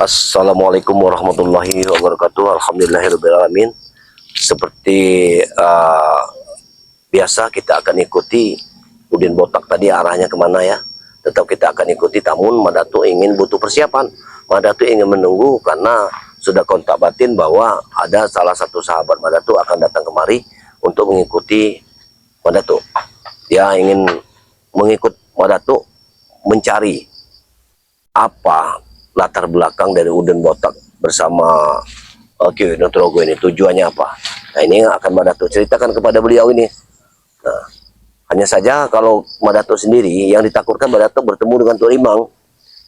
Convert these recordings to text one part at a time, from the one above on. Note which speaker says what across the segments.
Speaker 1: Assalamualaikum warahmatullahi wabarakatuh. Alhamdulillahirrahmanirrahim. Seperti biasa kita akan ikuti Udin Botak tadi arahnya kemana ya. Tetap kita akan ikuti, namun Madatu ingin butuh persiapan. Madatu ingin menunggu karena sudah kontak batin bahwa ada salah satu sahabat Madatu akan datang kemari untuk mengikuti Madatu. Dia ingin mengikut Madatu mencari apa latar belakang dari Udin Botak bersama Ki Nutrogo ini, tujuannya apa. Nah, ini akan Madatu ceritakan kepada beliau ini. Nah, hanya saja kalau Madatu sendiri yang ditakutkan Madatu bertemu dengan Turimang,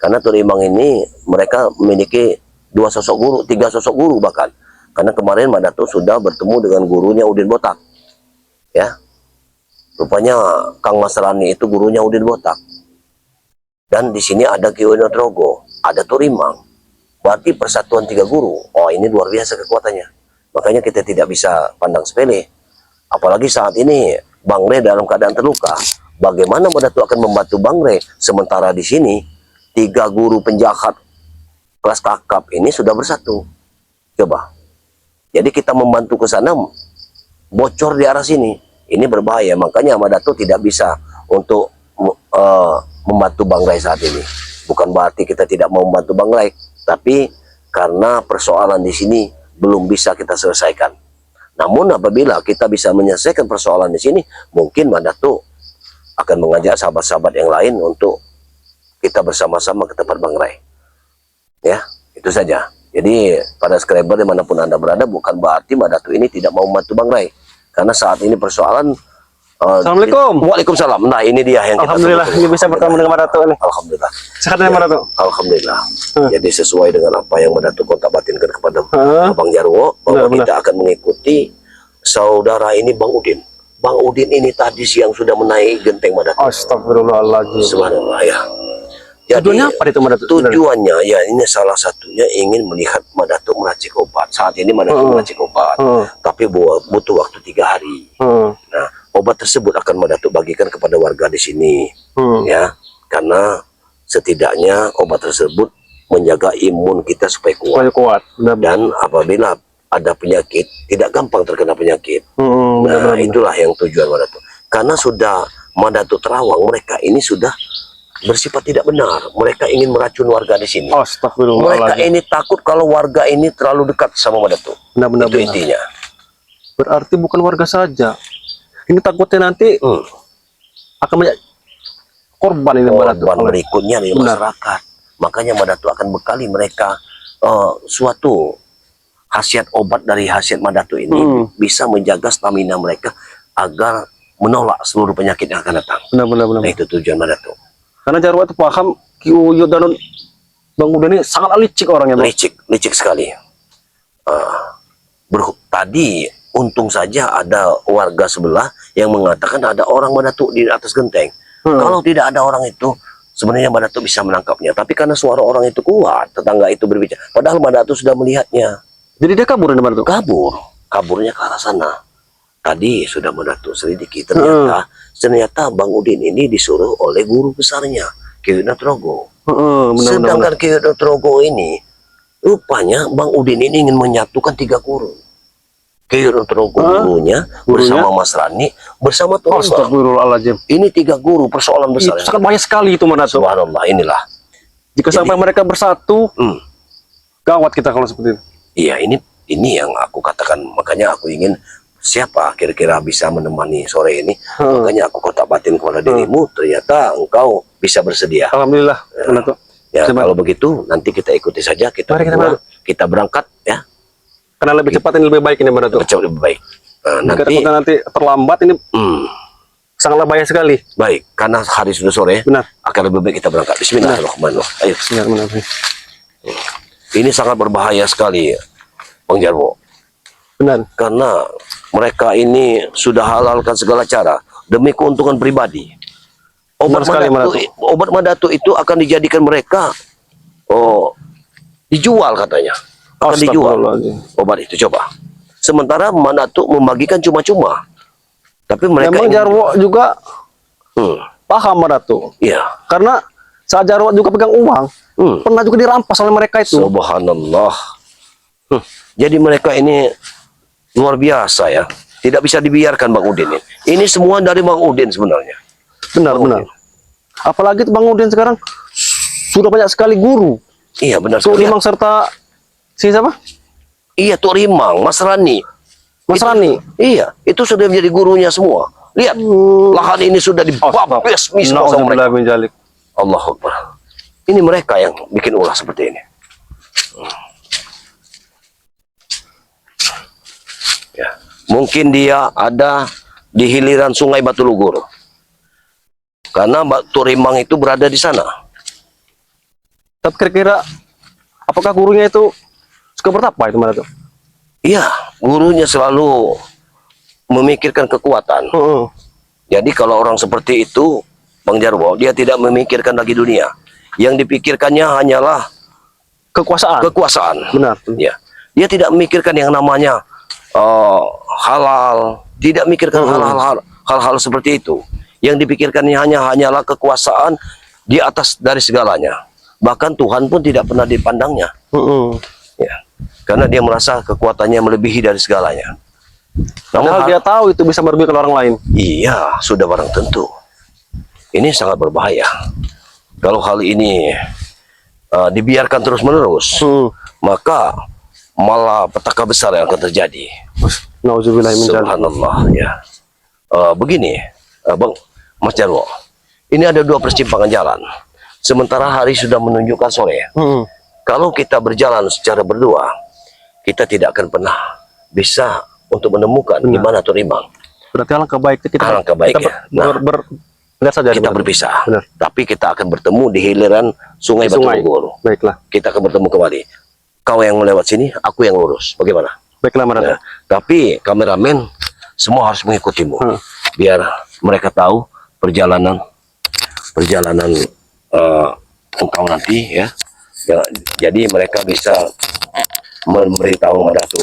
Speaker 1: karena Turimang ini mereka memiliki 2 sosok guru, 3 sosok guru bahkan. Karena kemarin Madatu sudah bertemu dengan gurunya Udin Botak. Ya. Rupanya Kang Mas Rani itu gurunya Udin Botak. Dan di sini ada Ki Nutrogo, ada Turimang. Berarti persatuan 3 guru. Oh, ini luar biasa kekuatannya. Makanya kita tidak bisa pandang sepele. Apalagi saat ini Bang Re dalam keadaan terluka. Bagaimana Madatu akan membantu Bang Re? Sementara di sini 3 guru penjahat kelas kakap ini sudah bersatu. Coba. Jadi kita membantu ke sana, bocor di arah sini. Ini berbahaya. Makanya Madatu tidak bisa untuk membantu Bang Rai saat ini. Bukan berarti kita tidak mau membantu Bang Rai, tapi karena persoalan di sini belum bisa kita selesaikan. Namun apabila kita bisa menyelesaikan persoalan di sini, mungkin Madatu akan mengajak sahabat-sahabat yang lain untuk kita bersama-sama ke tempat Bang Rai. Ya, itu saja. Jadi pada subscriber dimanapun Anda berada, bukan berarti Madatu ini tidak mau membantu Bang Rai. Karena saat ini persoalan
Speaker 2: Assalamualaikum.
Speaker 1: Waalaikumsalam. Nah, ini dia yang kita
Speaker 2: Alhamdulillah ini bisa bertemu dengan Madatu ini.
Speaker 1: Alhamdulillah.
Speaker 2: Sehat ya Madatu.
Speaker 1: Alhamdulillah. Jadi sesuai dengan apa yang Madatu kontak batinkan kepada Bang Jarwo, bahwa kita akan mengikuti saudara ini Bang Udin. Bang Udin ini tadi siang sudah menaiki genteng Madatu.
Speaker 2: Astagfirullahaladzim.
Speaker 1: Subhanallah ya. Jadi,
Speaker 2: tujuannya apa itu Madatu?
Speaker 1: Tujuannya ya ini salah satunya ingin melihat Madatu meracik obat. Saat ini Madatu meracik obat, tapi butuh waktu 3 hari. Nah, obat tersebut akan Madatu bagikan kepada warga di sini, ya, karena setidaknya obat tersebut menjaga imun kita supaya kuat. Dan apabila ada penyakit, tidak gampang terkena penyakit. Nah, itulah yang tujuan Madatu. Karena sudah Madatu terawang, mereka ini sudah bersifat tidak benar. Mereka ingin meracun warga di sini. Mereka ini takut kalau warga ini terlalu dekat sama Madatu. Itu intinya.
Speaker 2: Berarti bukan warga saja. Ini takutnya nanti akan banyak korban ini
Speaker 1: korban berikutnya di masyarakat. Makanya Madatu akan bekali mereka suatu khasiat obat dari khasiat Madatu ini bisa menjaga stamina mereka agar menolak seluruh penyakit yang akan datang. Nah, itu tujuan Madatu.
Speaker 2: Karena Jarwo itu paham Ki Uyut dan Bang Udin ini sangat licik orangnya.
Speaker 1: Licik sekali. Tadi untung saja ada warga sebelah yang mengatakan ada orang Madatu di atas genteng. Kalau tidak ada orang itu, sebenarnya Madatu bisa menangkapnya. Tapi karena suara orang itu kuat, tetangga itu berbicara. Padahal Madatu sudah melihatnya.
Speaker 2: Jadi dia kabur dari Madatu?
Speaker 1: Kaburnya ke arah sana. Tadi sudah Madatu selidiki, ternyata Bang Udin ini disuruh oleh guru besarnya, Ki Nutrogo. Sedangkan Ki Nutrogo ini, rupanya Bang Udin ini ingin menyatukan 3 guru. Ki Nutrogo gurunya bersama Mas Rani, bersama Turimang.
Speaker 2: Astagfirullahaladzim.
Speaker 1: Ini 3 guru, persoalan besar.
Speaker 2: Itu sangat banyak sekali itu Madatu.
Speaker 1: Subhanallah, inilah.
Speaker 2: Jika sampai mereka bersatu, gawat kita kalau seperti itu.
Speaker 1: Iya, ini yang aku katakan. Makanya aku ingin siapa kira-kira bisa menemani sore ini. Makanya aku kontak batin kepada dirimu, ternyata engkau bisa bersedia.
Speaker 2: Alhamdulillah.
Speaker 1: Ya, kalau begitu nanti kita ikuti saja, kita berangkat ya.
Speaker 2: Karena lebih cepat ini lebih baik ini Madatu.
Speaker 1: Lebih baik.
Speaker 2: Nanti terlambat ini sangatlah bahaya sekali.
Speaker 1: Baik, karena hari sudah sore, akan lebih baik kita berangkat. Bismillahirrahmanirrahim. Ayo.
Speaker 2: Bismillahirrahmanirrahim.
Speaker 1: Ini sangat berbahaya sekali, Bang Jarwo. Karena mereka ini sudah halalkan segala cara demi keuntungan pribadi. Obat Madatu itu akan dijadikan mereka dijual katanya. Akan dijual obat itu, coba. Sementara Madatu membagikan cuma-cuma. Tapi mereka
Speaker 2: memang Jarwo juga paham Madatu.
Speaker 1: Iya.
Speaker 2: Karena saat Jarwo juga pegang uang, pernah juga dirampas oleh mereka itu.
Speaker 1: Subhanallah. Jadi mereka ini luar biasa ya. Tidak bisa dibiarkan Bang Udin ini. Ini semua dari Bang Udin sebenarnya.
Speaker 2: Benar,
Speaker 1: Bang
Speaker 2: benar.
Speaker 1: Udin.
Speaker 2: Apalagi Bang Udin sekarang sudah banyak sekali guru.
Speaker 1: Iya benar
Speaker 2: Tuk
Speaker 1: sekali.
Speaker 2: Rimang serta si siapa?
Speaker 1: Iya Tuk Rimang, Mas Rani.
Speaker 2: Mas Rani.
Speaker 1: Iya, itu sudah menjadi gurunya semua. Lihat, lahan ini sudah dibabesmi semua sama mereka.
Speaker 2: Nauzubillah min dzalik.
Speaker 1: Allahu Akbar. Ini mereka yang bikin ulah seperti ini. Ya. Mungkin dia ada di hiliran Sungai Batu Lugur. Karena Batu Rimang itu berada di sana.
Speaker 2: Tapi kira-kira apakah gurunya itu suka bertapa itu mana tuh?
Speaker 1: Iya, gurunya selalu memikirkan kekuatan. Jadi kalau orang seperti itu, Bang Jarwo, dia tidak memikirkan lagi dunia. Yang dipikirkannya hanyalah
Speaker 2: Kekuasaan.
Speaker 1: kekuasaan.
Speaker 2: Benar.
Speaker 1: Ya, dia tidak memikirkan yang namanya halal, tidak memikirkan hal-hal seperti itu. Yang dipikirkannya hanyalah kekuasaan di atas dari segalanya. Bahkan Tuhan pun tidak pernah dipandangnya. Ya, karena dia merasa kekuatannya melebihi dari segalanya.
Speaker 2: Padahal dia tahu itu bisa merugikan orang lain.
Speaker 1: Iya, sudah barang tentu. Ini sangat berbahaya. Kalau hal ini dibiarkan terus-menerus, maka malah petaka besar yang akan terjadi.
Speaker 2: Nauzubillah min dzalik.
Speaker 1: Subhanallah ya. Begini, Bang Mas Jarwo, ini ada dua persimpangan jalan. Sementara hari sudah menunjukkan sore. Kalau kita berjalan secara berdua, kita tidak akan pernah bisa untuk menemukan di mana Tuk Rimang.
Speaker 2: Berarti alangkah baiknya kita
Speaker 1: Alangkah baiknya.
Speaker 2: lihat saja
Speaker 1: Kita
Speaker 2: di mana.
Speaker 1: berpisah.
Speaker 2: Benar.
Speaker 1: Tapi kita akan bertemu di hiliran Sungai Batu Lugur.
Speaker 2: Baiklah.
Speaker 1: Kita akan bertemu kembali. Kau yang lewat sini, aku yang lurus. Bagaimana?
Speaker 2: Baiklah, Marata.
Speaker 1: Nah, tapi kameramen semua harus mengikutimu. Biar mereka tahu perjalanan engkau nanti ya. Ya, jadi mereka bisa memberitahu Madatu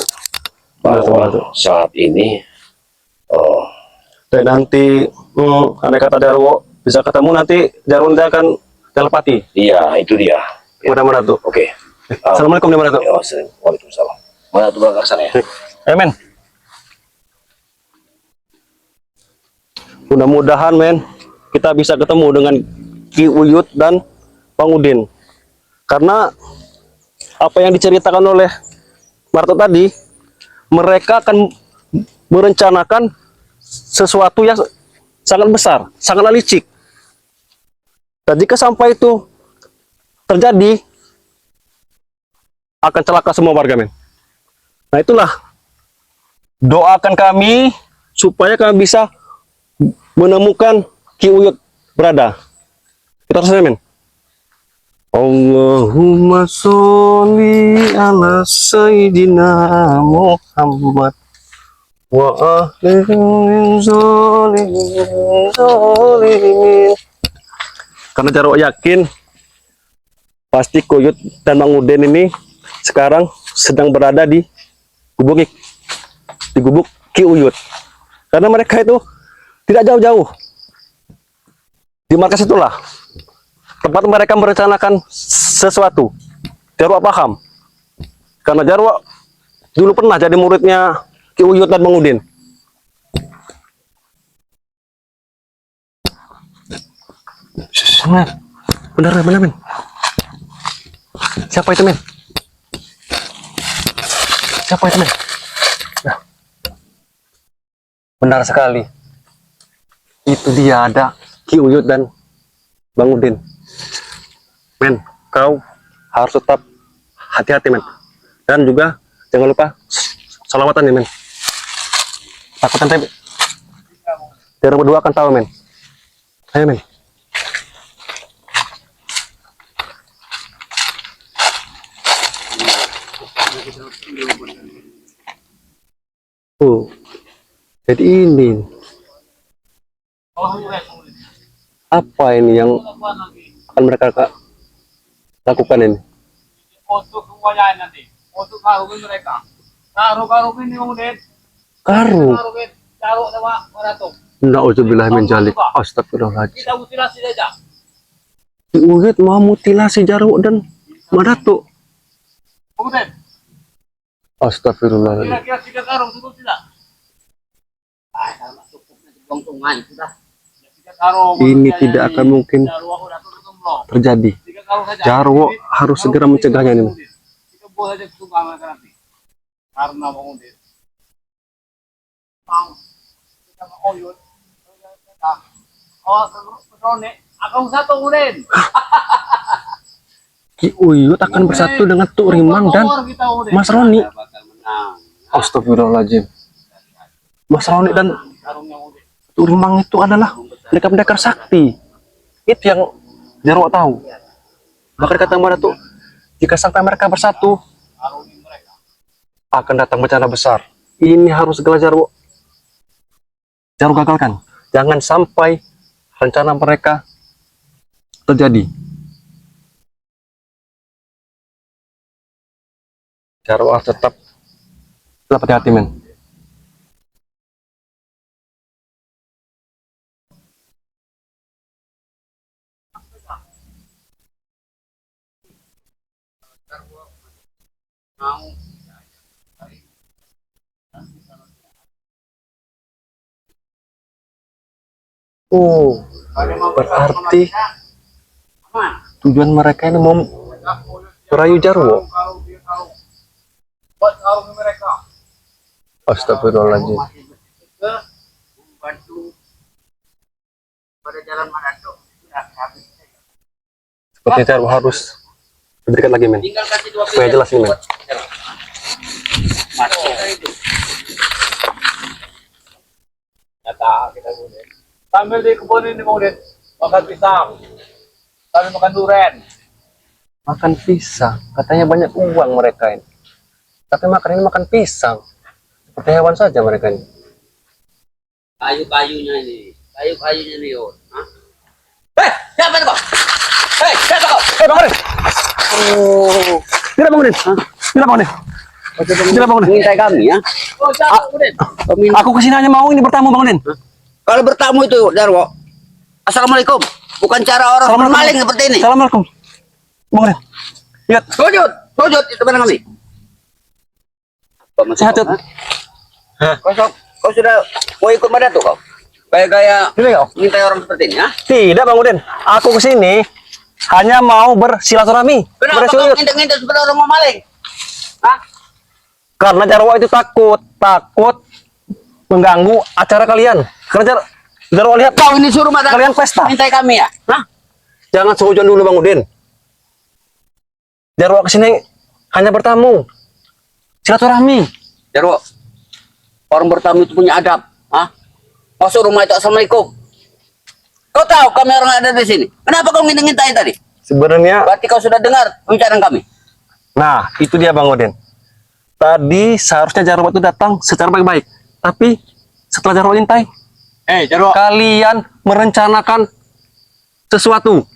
Speaker 1: bahwa saat ini
Speaker 2: Dan nanti andai kata Jarwo bisa ketemu, nanti Jarwo nanti akan telepati.
Speaker 1: iya itu dia.
Speaker 2: Kepada Maratu.
Speaker 1: Oke.
Speaker 2: Assalamualaikum Maratu.
Speaker 1: Waalaikumsalam. Madatu berangkat ke sana ya.
Speaker 2: Men. Mudah-mudahan men kita bisa ketemu dengan Ki Uyut dan Bang Udin. Karena apa yang diceritakan oleh Marto tadi, mereka akan merencanakan sesuatu yang sangat besar, sangat licik. Dan jika sampai itu terjadi, akan celaka semua warga men. Nah itulah, doakan kami supaya kami bisa menemukan Ki Uyut berada. Kita harus men. Allahumma sholli ala sayyidina Muhammad wa ahli zalimin. Karena Jarwo yakin pasti Uyut dan Bang Udin ini sekarang sedang berada di gubuk Ki Uyut. Karena mereka itu tidak jauh-jauh. Di markas itulah tempat mereka merencanakan sesuatu. Jarwo paham. Karena Jarwo dulu pernah jadi muridnya Ki Uyut dan Bang Udin. Benar men. Siapa itu men? Siapa itu men? Nah. Benar sekali. Itu dia, ada Ki Uyut dan Bang Udin. Men, kau harus tetap hati-hati men. Dan juga jangan lupa salawatan ya men. Takut nanti biar berdua akan tahu men. Ayo men. Jadi ini apa ini yang akan mereka lakukan ini?
Speaker 3: Untuk semuanya nanti, untuk karungin mereka. Karungin ini kemudian.
Speaker 2: Karung.
Speaker 3: Taruh sama Maratu.
Speaker 2: Nauzubillah min dzalik. Astagfirullahaladzim.
Speaker 3: Kita mutilasi saja.
Speaker 2: Ki Uyut mau mutilasi Jarwo dan Madatuk.
Speaker 3: Kemudian,
Speaker 2: Astagfirullahaladzim.
Speaker 3: kira-kira 3 karung cukup tidak?
Speaker 4: Kalau cukup nanti buang-buangan sudah.
Speaker 3: Ya, 3 karung.
Speaker 2: Ini
Speaker 3: manusia
Speaker 2: tidak
Speaker 3: jadi
Speaker 2: akan mungkin
Speaker 3: Jarwo udah tutup loh.
Speaker 2: terjadi.
Speaker 3: 3 karung saja.
Speaker 2: Jarwo
Speaker 3: Jadi,
Speaker 2: harus
Speaker 3: karung
Speaker 2: segera
Speaker 3: ini
Speaker 2: mencegahnya ini.
Speaker 3: kemudian. Kita buat saja kesukaan mereka nanti. Karena kemudian. Kita mau Uyut. Oh, Rone, aku satu kemudian.
Speaker 2: Ki Uyut akan bersatu dengan Tuk Rimang dan Mas Roni.
Speaker 4: Bakal menang.
Speaker 2: Astagfirullahaladzim. Mas Roni dan
Speaker 3: Karungnya kemudian.
Speaker 2: Tuk Rimang itu adalah pendekar sakti. Itu yang Jarwo tahu. Bahkan kata Madatuk, jika sampai mereka bersatu,
Speaker 3: Karungin mereka.
Speaker 2: akan datang bencana besar. Ini harus segera Jarwo gagalkan. Jangan sampai rencana mereka terjadi. Jarwo harus tetap hati-hati, men.
Speaker 4: Mau
Speaker 2: Oh, berarti
Speaker 4: aman.
Speaker 2: tujuan mereka ini mau merayu Jarwo.
Speaker 3: Buat karung mereka.
Speaker 2: Astagfirullahaladzim.
Speaker 4: Masih bertiga membantu pada jalan Madatuk sudah habis.
Speaker 2: Seperti Jarwo harus lebih dekat lagi, men.
Speaker 4: Tinggal kasih 2
Speaker 2: Supaya jelas ini, men.
Speaker 4: Mati itu.
Speaker 3: Nyata kita kemudian. Sambil di kebun ini kemudian makan pisang. Sambil makan durian.
Speaker 2: Makan pisang. Katanya banyak uang mereka ini. Tapi makan ini makan pisang. Seperti hewan saja mereka ini.
Speaker 4: Kayu-kayunya ini. Kayu-kayunya nih, Yud. Hah? Siapa itu kau? Siapa kau?
Speaker 2: Bang Udin. Oh. Tidak bangunin. Tidak bangunin. Tidak bangunin.
Speaker 4: Mengintai kami ya.
Speaker 3: Oh, siapa kemudian?
Speaker 2: Aku kesini hanya mau ini bertamu, Bang Udin.
Speaker 4: Kalau bertamu itu, Jarwo. Assalamualaikum. Bukan cara orang bermaling seperti ini.
Speaker 2: Assalamualaikum. Bang Udin. Lihat.
Speaker 4: Sujud itu benar kami.
Speaker 2: Sehat, Yud.
Speaker 4: Kau sudah mau ikut Madatuk kau? Gaya-gaya
Speaker 2: Ini kau.
Speaker 4: mengintai orang seperti ini ya?
Speaker 2: Tidak, Bang Udin. Aku kesini hanya mau bersilaturahmi.
Speaker 4: Kenapa kau
Speaker 2: Bersujud.
Speaker 4: ngintip-ngintip seperti orang mau maling? Hah?
Speaker 2: Karena Jarwo itu takut mengganggu acara kalian. Karena Jarwo lihat
Speaker 4: Kau ini suruh Madatuk
Speaker 2: kalian pesta.
Speaker 4: mengintai kami ya? Hah?
Speaker 2: Jangan seujon dulu, Bang Udin. Jarwo kesini hanya bertamu. Silaturahmi.
Speaker 4: Jarwo, orang bertamu itu punya adab. Hah? Masuk rumah itu assalamualaikum. Kau tahu kami orang ada di sini. Kenapa kau ngintai tadi?
Speaker 2: Sebenarnya,
Speaker 4: Berarti kau sudah dengar pembicaraan kami.
Speaker 2: nah itu dia Bang Udin. Tadi seharusnya Jarwo itu datang secara baik-baik. Tapi setelah Jarwo intai,
Speaker 3: Jarwo.
Speaker 2: kalian merencanakan sesuatu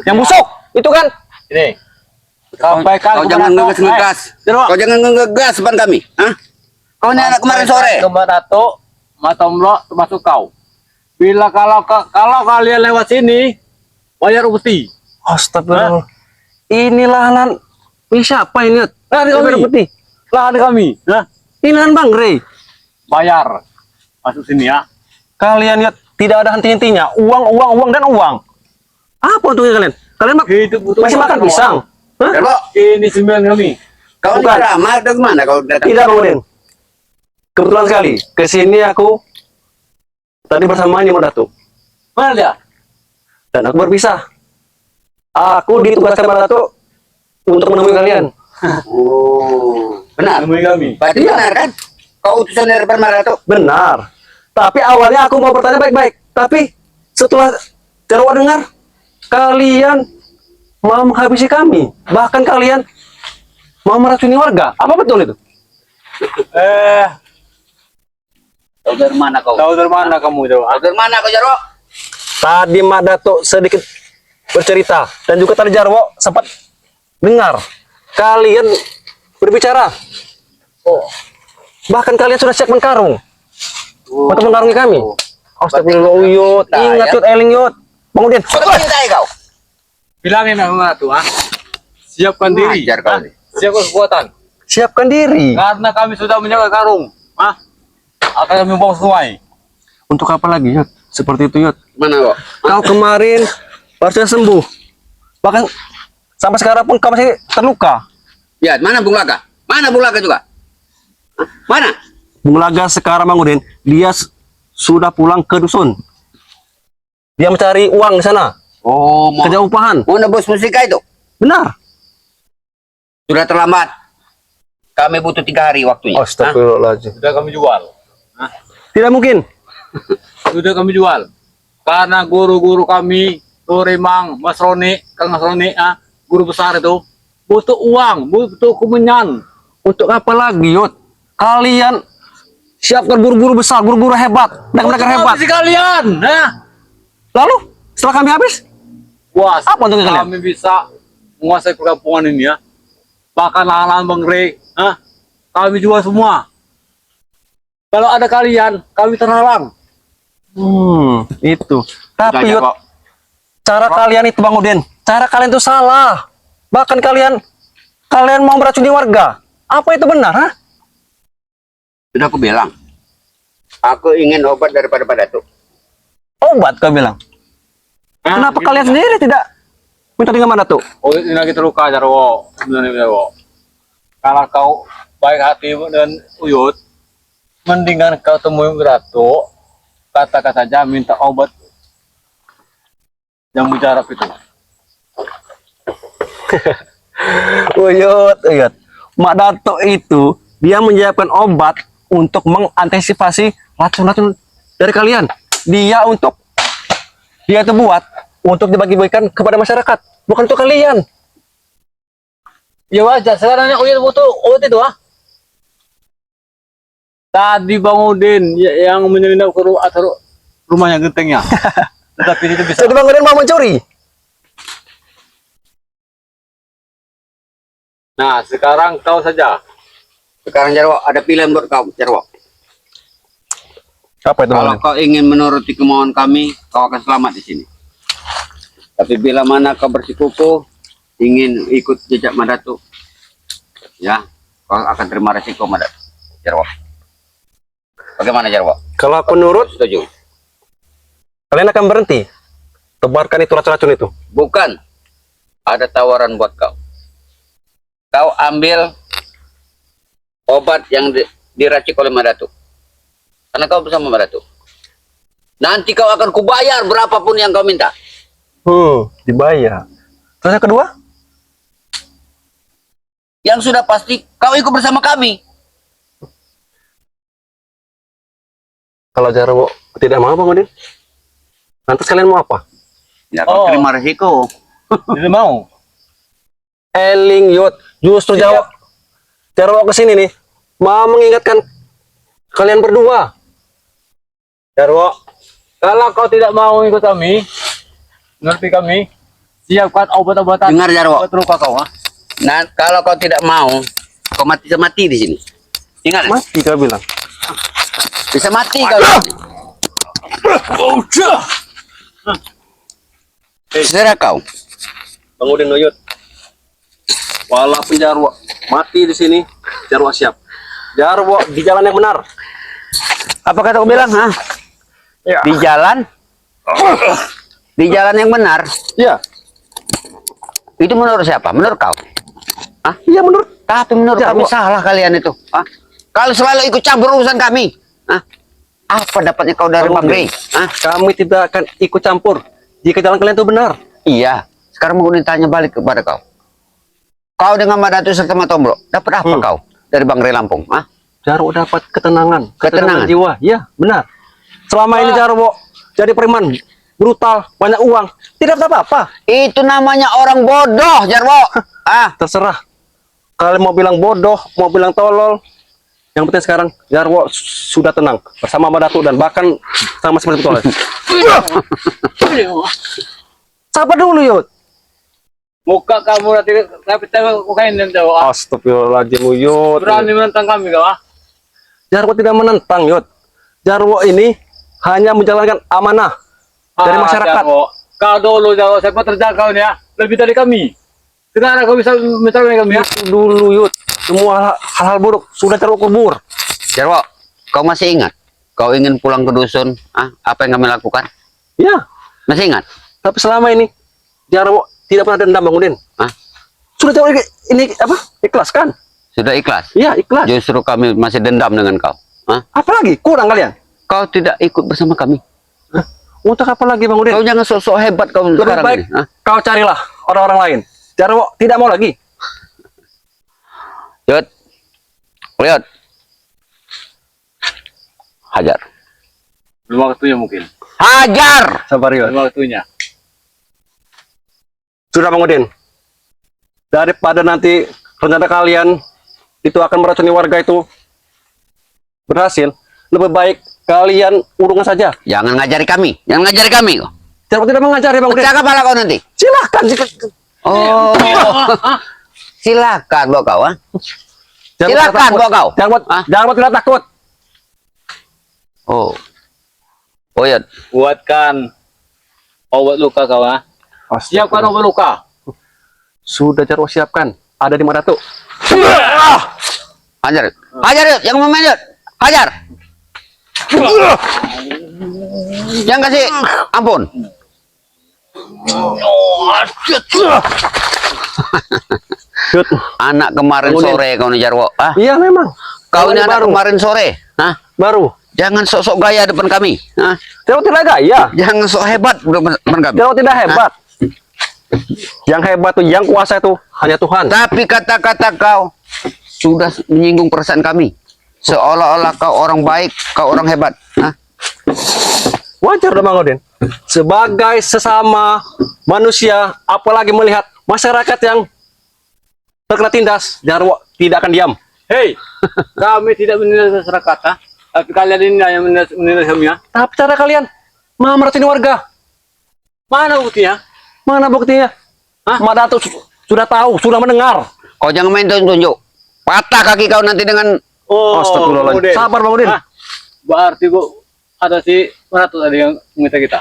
Speaker 2: yang busuk. Itu kan?
Speaker 3: Ini. Sampaikan
Speaker 4: Kau jangan ngegas-ngegas. Kau jangan ngegas depan kami. Hah? Kau ini anak kemarin sore.
Speaker 3: Kepada Datuk, Mas Tomlo, termasuk kau. Bila kalau kalian lewat sini, bayar upeti.
Speaker 2: Astagfirullah. Ini lahan ini siapa ini?
Speaker 3: Lahan kami.
Speaker 2: Putih.
Speaker 3: Lahan kami. Nah,
Speaker 2: Ini lahan Bang Rey.
Speaker 3: bayar. Masuk sini ya.
Speaker 2: Kalian lihat tidak ada henti-hentinya. Uang dan uang. Apa untungnya kalian? Kalian
Speaker 3: Hidup butuh
Speaker 2: masih
Speaker 3: uang,
Speaker 2: makan
Speaker 3: Jarwo.
Speaker 2: pisang? Hah?
Speaker 4: Jarwo,
Speaker 3: Ini sembilan kami.
Speaker 4: kau ini
Speaker 2: Bukan.
Speaker 4: ramah dari mana kau datang?
Speaker 2: Tidak, Bang Udin. Kebetulan sekali. Kesini aku tadi bersama ini Madatuk.
Speaker 3: Mana dia?
Speaker 2: Dan aku berpisah. Aku ditugaskan Madatuk untuk menemui kalian.
Speaker 4: Oh, benar.
Speaker 3: Temui kami.
Speaker 4: Berarti benar kan? Kau utusan dari Madatuk.
Speaker 2: Benar. Tapi awalnya aku mau bertanya baik-baik. Tapi setelah Jarwo dengar, kalian mau menghabisi kami. Bahkan kalian mau meracuni warga. Apa betul itu?
Speaker 4: Kau dari mana kau?
Speaker 3: Tahu dari mana kamu, Jarwo?
Speaker 4: Kau dari mana kau, Jarwo?
Speaker 2: Tadi Madatuk sedikit bercerita. Dan juga tadi Jarwo sempat dengar kalian berbicara.
Speaker 4: Oh.
Speaker 2: Bahkan kalian sudah siap mengkarung. Untuk mengkarungi kami. Astagfirullah, Yud.
Speaker 4: Nah,
Speaker 2: Ingat,
Speaker 4: ya.
Speaker 2: Yud, eling, Yud. Bang Udin.
Speaker 4: Kau mencintai kau?
Speaker 3: bilangin sama tuh, siapkan diri,
Speaker 4: Ngajar kau nih.
Speaker 3: siapkan kekuatan.
Speaker 2: Siapkan diri.
Speaker 3: Karena kami sudah menjaga karung, akan kami buang sungai.
Speaker 2: Untuk apa lagi, Yud? Seperti itu, Yud.
Speaker 4: Mana, Wak?
Speaker 2: Kau kemarin harusnya sembuh. Bahkan sampai sekarang pun kau masih terluka.
Speaker 4: Ya, mana Bung Laka? Mana Bung Laka juga? Hah? Mana?
Speaker 2: Bung Laga sekarang Bang Udin, dia sudah pulang ke dusun. Dia mencari uang di sana,
Speaker 4: Oh, mau
Speaker 2: kerja upahan.
Speaker 4: nebus musika itu?
Speaker 2: Benar.
Speaker 4: Sudah terlambat. Kami butuh 3 hari waktunya.
Speaker 2: Astagfirullahaladzim.
Speaker 3: Sudah kami jual,
Speaker 2: Tidak mungkin.
Speaker 3: sudah kami jual. Karena guru-guru kami, Turimang, Mas Roni, Kang Mas Roni, guru besar itu butuh uang, butuh kemenyan.
Speaker 2: Untuk apa lagi, Yud? Kalian siapkan guru-guru besar, guru-guru hebat, mereka hebat.
Speaker 3: Habis kalian,
Speaker 2: Lalu setelah kami habis,
Speaker 3: puas.
Speaker 2: Apa untungnya kalian?
Speaker 3: Kami bisa menguasai perkampungan ini ya. Bahkan lahan-lahan Bangre, kami jual semua. Kalau ada kalian, kami terhalang.
Speaker 2: itu. Tapi
Speaker 4: Sudah,
Speaker 2: Yud,
Speaker 4: Wak.
Speaker 2: cara kalian itu Bang Udin, cara kalian itu salah. Bahkan kalian mau meracuni warga. Apa itu benar, ha?
Speaker 4: Sudah aku bilang. Aku ingin obat daripada Datuk.
Speaker 2: Obat kau bilang. Kenapa kalian sendiri tidak minta dengan mana tuh?
Speaker 3: Oh, ini lagi terluka, Jarwo. Sebenarnya, Jarwo. Kalau kau baik hati dengan Uyut, mendingan kau temui Ratu, kata-kata saja minta obat yang mujarab itu.
Speaker 2: Uyut. Mak Dato itu dia menyiapkan obat untuk mengantisipasi racun-racun dari kalian. Dia itu buat untuk dibagi-bagikan kepada masyarakat, bukan untuk kalian.
Speaker 3: Ya wajar, sekarang Uyut butuh obat itu, Tadi Bang Udin yang menyelinap ke rumahnya gentengnya. Tetapi itu bisa.
Speaker 2: Jadi Bang Udin mau mencuri.
Speaker 3: Nah, sekarang kau saja.
Speaker 4: Sekarang Jarwo, ada pilihan buat kau, Jarwo.
Speaker 2: Apa itu Bang
Speaker 4: Kalau
Speaker 2: Udin?
Speaker 4: kau ingin menuruti kemauan kami, kau akan selamat di sini. Tapi bila mana kau bersikukuh ingin ikut jejak Madatu, ya, kau akan terima resiko Madatu, Jarwo. Bagaimana Jarwo?
Speaker 2: Kalau aku nurut,
Speaker 4: Setuju?
Speaker 2: kalian akan berhenti. Tebarkan itu racun-racun itu.
Speaker 4: Bukan. Ada tawaran buat kau. Kau ambil obat yang diracik oleh Madatu. Karena kau bersama Madatu. Nanti kau akan kubayar berapapun yang kau minta.
Speaker 2: Dibayar. Terus yang kedua?
Speaker 4: Yang sudah pasti kau ikut bersama kami.
Speaker 2: Kalau Jarwo tidak mau Bang Udin, lantas kalian mau apa?
Speaker 4: Ya kau
Speaker 3: Oh.
Speaker 4: terima resiko.
Speaker 3: Tidak mau.
Speaker 2: Eling Yud, justru Jarwo kesini nih, mau mengingatkan kalian berdua.
Speaker 3: Jarwo, kalau kau tidak mau ikut kami, ngerti kami, siapkan obat-obatan.
Speaker 4: Dengar Jarwo.
Speaker 3: Obat luka kau,
Speaker 4: Nah, kalau kau tidak mau, kau mati di sini. Ingat,
Speaker 2: Mati kau bilang.
Speaker 4: bisa mati kau. Serah kau.
Speaker 2: Bang Udin Yud, walaupun Jarwo mati di sini, Jarwo siap. Jarwo di jalan yang benar.
Speaker 4: Apa kata kau bilang, ha?
Speaker 2: Ya.
Speaker 4: Di jalan? Di jalan yang benar.
Speaker 2: Iya,
Speaker 4: Itu menurut siapa? Menurut kau? Hah?
Speaker 2: iya menurut.
Speaker 4: Tapi menurut
Speaker 2: Jarwo.
Speaker 4: kami salah kalian itu. Hah? Kalau selalu ikut campur urusan kami. Hah? Apa dapatnya kau dari
Speaker 2: Bang
Speaker 4: Bang Rey?
Speaker 2: Udin,
Speaker 4: Hah?
Speaker 2: kami tidak akan ikut campur jika jalan kalian itu benar.
Speaker 4: Iya. Sekarang mau ditanya balik kepada kau. Kau dengan Madatu serta Matombro, dapat apa kau dari Bang Rey Lampung? Hah?
Speaker 2: Jarwo dapat ketenangan
Speaker 4: Ketenangan?
Speaker 2: jiwa. Iya, benar. Selama ini Jarwo jadi preman, brutal, banyak uang, tidak dapat apa-apa.
Speaker 4: Itu namanya orang bodoh, Jarwo.
Speaker 2: Terserah. Kalian mau bilang bodoh, mau bilang tolol, yang penting sekarang Jarwo sudah tenang bersama Madatu dan bahkan sama seperti Tolol. Sabar dulu Yud.
Speaker 3: Muka kamu nanti tapi kokain dan Jarwo.
Speaker 2: Astagfirullahaladzim Yud.
Speaker 3: Berani menentang kami kau,
Speaker 2: Jarwo tidak menentang Yud. Jarwo ini hanya menjalankan amanah dari masyarakat.
Speaker 3: Jarwo. Kau dulu Jarwo, siapa terjangkau nih ya? lebih dari kami. Sekarang kau bisa minta dari kami ya?
Speaker 2: Dulu Yud, semua hal-hal buruk sudah terkubur.
Speaker 4: Jarwo, kau masih ingat? Kau ingin pulang ke dusun, apa yang kami lakukan?
Speaker 2: Ya,
Speaker 4: Masih ingat?
Speaker 2: tapi selama ini Jarwo tidak pernah dendam Bang Udin.
Speaker 4: Hah?
Speaker 2: Sudah Jarwo ini apa? Ikhlas kan?
Speaker 4: Sudah ikhlas?
Speaker 2: Iya, ikhlas.
Speaker 4: Justru kami masih dendam dengan kau.
Speaker 2: Apalagi kurang kalian?
Speaker 4: Kau tidak ikut bersama kami.
Speaker 2: Untuk apa lagi Bang Udin?
Speaker 4: Kau jangan sok-sok hebat kau
Speaker 2: Lebih
Speaker 4: sekarang
Speaker 2: baik
Speaker 4: ini.
Speaker 2: kau carilah orang-orang lain. Jarwo tidak mau lagi.
Speaker 4: Yud, lihat. Hajar.
Speaker 3: Belum waktunya mungkin.
Speaker 4: Hajar!
Speaker 2: Sabar Yud.
Speaker 3: Belum waktunya.
Speaker 2: Sudah Bang Udin. Daripada nanti rencana kalian itu akan meracuni warga itu berhasil, lebih baik kalian urungan saja.
Speaker 4: Jangan ngajari kami. Jangan ngajari kami.
Speaker 2: Jarwo tidak mengajari Bang Udin.
Speaker 4: Pecah kepala kau nanti.
Speaker 2: Silahkan jika
Speaker 4: Oh. Silakan bawa kau.
Speaker 2: Jarwo
Speaker 4: Silakan,
Speaker 2: tidak takut.
Speaker 4: bawa kau.
Speaker 2: Jarwo tidak takut.
Speaker 4: Oh. Oh ya.
Speaker 3: Buatkan obat luka kau Siapkan obat luka.
Speaker 2: Sudah Jarwo siapkan. Ada di mana tuh?
Speaker 4: Hajar. Hajar Yud. Yang main Yud. Hajar. Jangan kasih ampun.
Speaker 2: Yud.
Speaker 4: Anak kemarin
Speaker 2: Kemudian-
Speaker 4: sore kau nih Jarwo.
Speaker 2: Iya memang.
Speaker 4: Kau ini
Speaker 2: Ini
Speaker 4: anak
Speaker 2: baru.
Speaker 4: kemarin sore.
Speaker 2: Baru.
Speaker 4: Jangan sok-sok gaya depan kami.
Speaker 2: Jarwo tidak gaya.
Speaker 4: Jangan sok hebat depan kami.
Speaker 2: Jarwo tidak hebat. Yang hebat tuh, yang kuasa itu hanya Tuhan.
Speaker 4: Tapi kata-kata kau sudah menyinggung perasaan kami. Seolah-olah kau orang baik, kau orang hebat.
Speaker 2: Wajar dong Bang Udin. Sebagai sesama manusia, apalagi melihat masyarakat yang terkena tindas, Jarwo tidak akan diam.
Speaker 3: Hei, kami tidak menindas masyarakat, tapi kalian ini yang menindas kami ya.
Speaker 2: Tapi cara kalian mau meracuni warga,
Speaker 3: Mana buktinya?
Speaker 2: mana buktinya? Madato sudah tahu, sudah mendengar.
Speaker 4: Kau jangan main tunjuk. Patah kaki kau nanti dengan
Speaker 2: Astagfirullahaladzim.
Speaker 3: Udin.
Speaker 2: Sabar Bang Udin.
Speaker 3: Berarti Bu, ada si Maratus tadi yang meminta kita.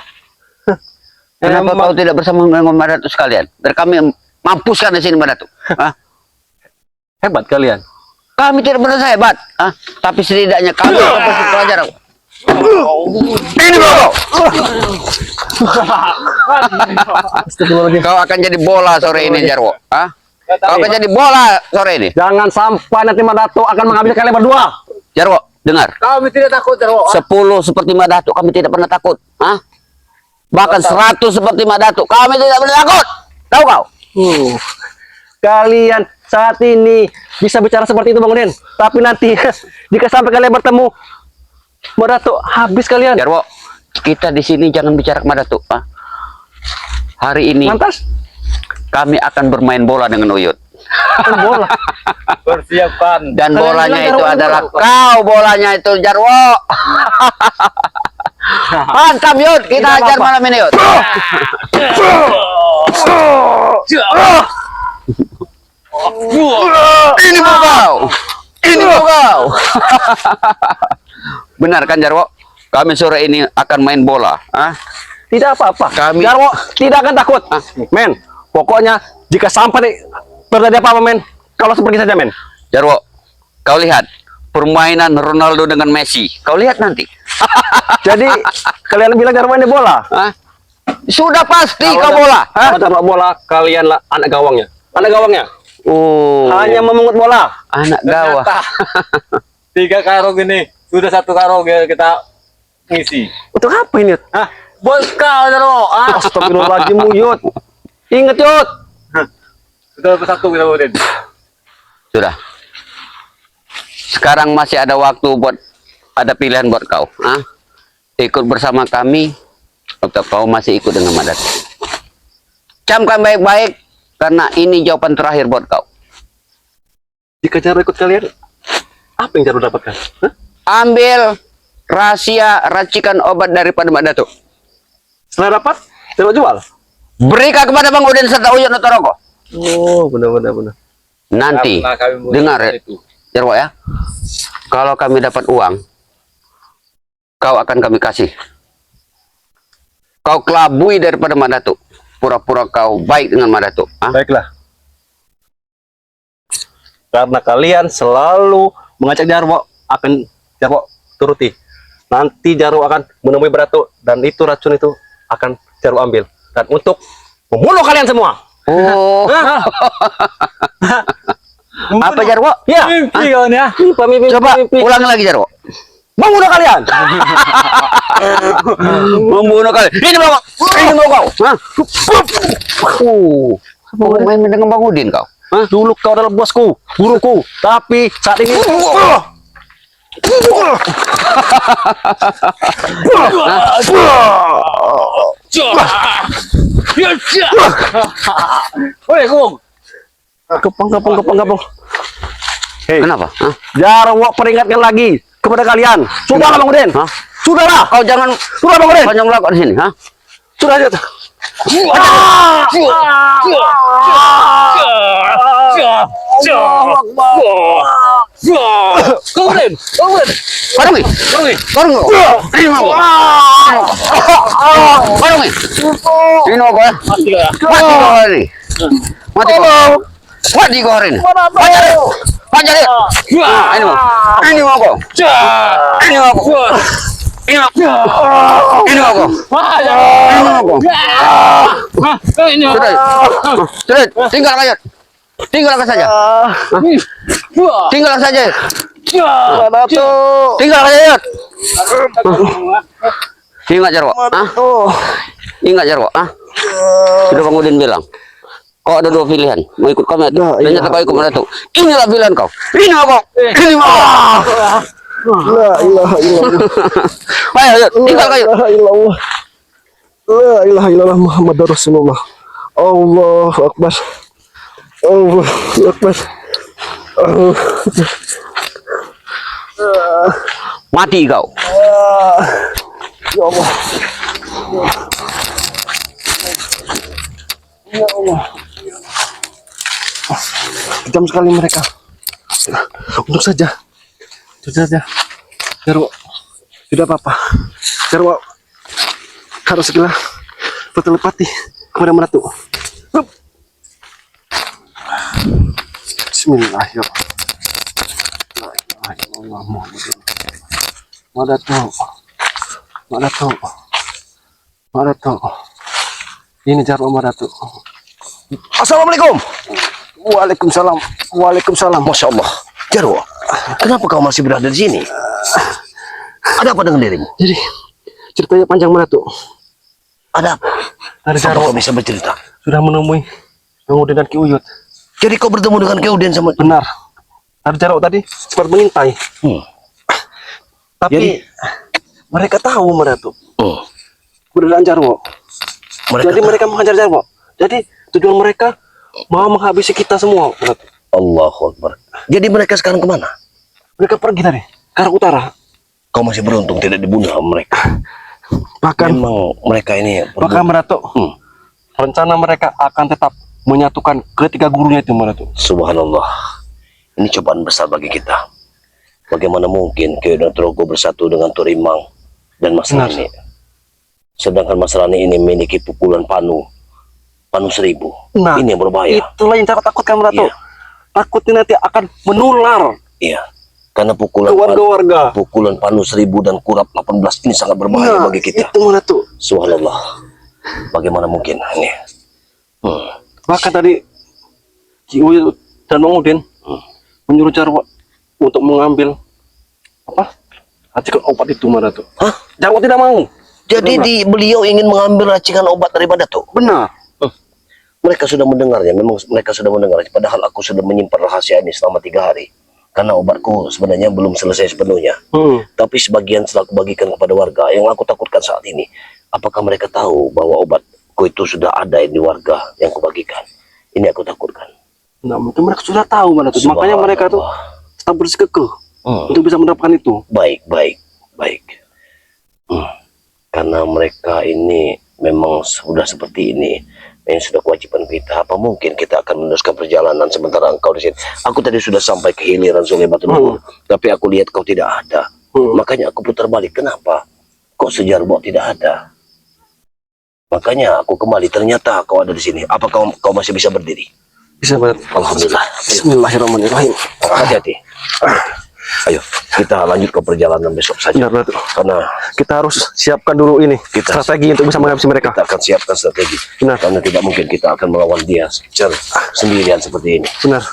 Speaker 4: Kenapa kau tidak bersama dengan Madatu sekalian? Biar kami mampuskan di sini Madatu.
Speaker 2: Hebat kalian.
Speaker 4: Kami tidak merasa hebat. Tapi setidaknya kami akan kasih pelajaran. Ini kau.
Speaker 2: Astagfirullahaladzim.
Speaker 4: Kau akan jadi bola sore ini Jarwo. Kau akan jadi bola sore ini.
Speaker 2: Jangan sampai nanti Madato akan mengambil kalian berdua.
Speaker 4: Jarwo, dengar.
Speaker 3: Kami tidak takut, Jarwo.
Speaker 4: 10 seperti Madatu kami tidak pernah takut. Bahkan 100 seperti Madatu kami tidak pernah takut. Tahu kau?
Speaker 2: Kalian saat ini bisa bicara seperti itu Bang Udin. Tapi nanti jika sampai kalian bertemu Madato, habis kalian.
Speaker 4: Jarwo, kita di sini jangan bicara ke Madatu. Hari ini
Speaker 2: Lantas,
Speaker 4: kami akan bermain bola dengan Uyut.
Speaker 2: bola.
Speaker 3: Persiapkan.
Speaker 4: Dan
Speaker 2: Kalian
Speaker 4: bolanya
Speaker 2: bilang
Speaker 4: itu
Speaker 2: Jarwo
Speaker 4: adalah
Speaker 2: bola.
Speaker 4: kau, bolanya itu Jarwo. Mantap Yud, kita
Speaker 2: Tidak
Speaker 4: hajar
Speaker 2: apa-apa.
Speaker 4: malam ini Yud. Ini mau kau. Ini mau kau. Benar kan Jarwo? Kami sore ini akan main bola.
Speaker 2: Tidak apa-apa.
Speaker 4: Kami-
Speaker 2: Jarwo tidak akan takut. Men, pokoknya jika sampai terjadi apa-apa men, kau langsung pergi saja men.
Speaker 4: Jarwo, kau lihat permainan Ronaldo dengan Messi. Kau lihat nanti.
Speaker 2: Jadi kalian bilang Jarwo ini bola.
Speaker 4: Sudah pasti kau
Speaker 2: Kalau
Speaker 4: bola.
Speaker 2: Kalau Jarwo bola, kalian lah anak gawangnya. Anak gawangnya.
Speaker 4: Oh,
Speaker 2: Hanya memungut bola.
Speaker 4: anak gawang.
Speaker 3: Ternyata 3 karung ini sudah 1 karung ya kita ngisi.
Speaker 2: Untuk apa ini?
Speaker 3: Buat kau, Jarwo.
Speaker 2: Astagfirullahaladzim Yud. Ingat Yud.
Speaker 3: Sudah bersatu kita Udin.
Speaker 4: Sudah. Sekarang masih ada waktu buat ada pilihan buat kau. Ikut bersama kami atau kau masih ikut dengan Madat. Camkan baik-baik karena ini jawaban terakhir buat kau.
Speaker 2: Jika Jarwo ikut kalian, apa yang Jarwo dapatkan?
Speaker 4: Ambil rahasia racikan obat daripada Mak Datuk.
Speaker 2: Setelah dapat, Jarwo jual.
Speaker 4: Berikan kepada Bang Udin serta Uyun Notoroko.
Speaker 2: Oh, benar.
Speaker 4: Nanti,
Speaker 3: Karena kami mau
Speaker 4: dengar ya,
Speaker 3: itu.
Speaker 4: Jarwo ya. Kalau kami dapat uang, kau akan kami kasih. Kau kelabui daripada Mak Datuk. pura-pura kau baik dengan Madatuk. Ah?
Speaker 2: Baiklah. Karena kalian selalu mengajak Jarwo, akan Jarwo turuti. Nanti Jarwo akan menemui Baratuk dan itu racun itu akan Jarwo ambil dan untuk membunuh kalian semua.
Speaker 4: Oh, apa Jarwo?
Speaker 2: Ya,
Speaker 3: Mimpi kau ni ah.
Speaker 2: mimpi.
Speaker 4: Coba ulang lagi Jarwo.
Speaker 2: Membunuh kalian.
Speaker 4: Membunuh kalian. Ini mau kau. Ini mau kau. Hah? Mau main dengan Bang Udin kau?
Speaker 2: Hah? Dulu kau adalah bosku, guruku, tapi saat ini
Speaker 3: Oi, Kung.
Speaker 2: kepang. Hei,
Speaker 4: Kenapa? Hah?
Speaker 2: Jarwo peringatkan lagi kepada kalian. Sudahlah Bang Udin.
Speaker 4: Hah?
Speaker 2: Sudahlah.
Speaker 4: Kau jangan
Speaker 2: Sudah Bang Udin.
Speaker 4: panjang belakang di sini, ha?
Speaker 2: Sudah aja.
Speaker 3: Kau Udin.
Speaker 4: Parungi. Parungi. Ini mau kau. Parungi. Ini mau kau ya?
Speaker 3: Mati kau ya.
Speaker 4: Mati kau hari ini. Mati kau. Mati kau hari ini. Panjang dia. Ah, ini mau. Ini mau kau. Ini mau kau. Ini mau. Ini mau kau. Ini mau kau.
Speaker 3: Ini.
Speaker 4: Sudah, tinggalkan saja. Tinggalkan saja. Tinggalkan saja.
Speaker 2: Baratuk.
Speaker 4: Tinggalkan saja. Ingat Jarwo, ah? Ingat Jarwo, ah? Sudah Bang Udin bilang, kau ada dua pilihan, mau ikut kami atau ternyata kau ikut Madatuk. Inilah pilihan kau. Ini mau kau. Ini mau kau.
Speaker 2: La ilaha illallah.
Speaker 4: Ayo, tinggalkan ayo.
Speaker 2: La ilaha illallah. La ilaha illallah Muhammad Rasulullah. Allahu Akbar. Allahu Akbar.
Speaker 4: Mati kau.
Speaker 2: Ya Allah. Ya Allah. Kejam sekali mereka. Untuk saja. Jarwo, tidak apa-apa. Jarwo harus segera bertelepati kepada Madatuk. Bismillahirrahmanirrahim. Madatuk. Ini Jarwo Madatuk. Assalamualaikum. Waalaikumsalam.
Speaker 1: Masya Allah. Jarwo, kenapa kau masih berada di sini? Ada apa dengan dirimu?
Speaker 2: Jadi ceritanya panjang Madatuk.
Speaker 1: Ada apa?
Speaker 2: Dari
Speaker 1: Apa
Speaker 2: Jarwo
Speaker 1: kau bisa bercerita?
Speaker 2: sudah menemui Bang Udin dan Ki Uyut.
Speaker 1: Jadi kau bertemu dengan Keuden sama...
Speaker 2: Benar. Dari Jarwo tadi sempat mengintai. Tapi
Speaker 1: Jadi
Speaker 2: mereka tahu Madatuk
Speaker 1: hmm,
Speaker 2: keberadaan Jarwo. Jadi
Speaker 1: mereka
Speaker 2: mereka menghajar Jarwo. Jadi tujuan mereka mau menghabisi kita semua. Madatuk.
Speaker 1: Allahu Akbar. Jadi mereka sekarang kemana?
Speaker 2: Mereka pergi tadi ke arah utara.
Speaker 1: Kau masih beruntung tidak dibunuh sama mereka.
Speaker 2: Bahkan
Speaker 1: Memang mereka ini
Speaker 2: Madatuk, rencana mereka akan tetap menyatukan ketiga gurunya itu Madatuk.
Speaker 1: Subhanallah. Ini cobaan besar bagi kita. Bagaimana mungkin Keuden Trogo bersatu dengan Turimang dan Mas
Speaker 2: Benar.
Speaker 1: Rani? Sedangkan Mas Rani ini memiliki pukulan Panu 1000.
Speaker 2: Nah,
Speaker 1: Ini yang berbahaya.
Speaker 2: itulah yang cara takutkan Madatuk.
Speaker 1: Iya.
Speaker 2: Takutnya nanti akan menular
Speaker 1: Iya. Karena
Speaker 2: ke
Speaker 1: pukulan
Speaker 2: warga-warga.
Speaker 1: pukulan Panu 1000 dan Kurap 18 ini sangat berbahaya bagi kita.
Speaker 2: Itu Madatuk.
Speaker 1: Subhanallah. Bagaimana mungkin ini?
Speaker 2: Bahkan tadi Ki Uyut dan Bang Udin menyuruh Jarwo untuk mengambil racikan obat itu Madatuk.
Speaker 1: Hah?
Speaker 2: Jarwo tidak mau.
Speaker 1: Jadi beliau ingin mengambil racikan obat daripada tuh.
Speaker 2: Benar.
Speaker 1: Mereka sudah mendengarnya, memang mereka sudah mendengar. Padahal aku sudah menyimpan rahasia ini selama 3 hari. Karena obatku sebenarnya belum selesai sepenuhnya. Tapi sebagian setelah aku bagikan kepada warga. Yang aku takutkan saat ini, apakah mereka tahu bahwa obatku itu sudah ada di warga yang kubagikan? Ini aku takutkan.
Speaker 2: Nah, mungkin mereka sudah tahu Madatuk. Makanya mereka tuh tetap bersikukuh untuk bisa mendapatkan itu.
Speaker 1: Baik. Karena mereka ini memang sudah seperti ini, yang sudah kewajiban kita. Apa mungkin kita akan meneruskan perjalanan sementara engkau di sini? Aku tadi sudah sampai ke hiliran Sungai Batu Luhur, tapi aku lihat kau tidak ada. Makanya aku putar balik. Kenapa? Kok Sejarwo tidak ada? Makanya aku kembali, ternyata kau ada di sini. Apa kau masih bisa berdiri?
Speaker 2: Bisa banget.
Speaker 1: Alhamdulillah.
Speaker 2: Bismillahirrahmanirrahim.
Speaker 1: Hati-hati. Ayo, kita lanjut ke perjalanan besok saja.
Speaker 2: Benar, Datuk.
Speaker 1: Karena
Speaker 2: Kita harus siapkan dulu ini
Speaker 1: Kita-
Speaker 2: strategi untuk bisa menghadapi mereka.
Speaker 1: kita akan siapkan strategi.
Speaker 2: Benar.
Speaker 1: Karena tidak mungkin kita akan melawan dia sendirian seperti ini.
Speaker 2: Benar.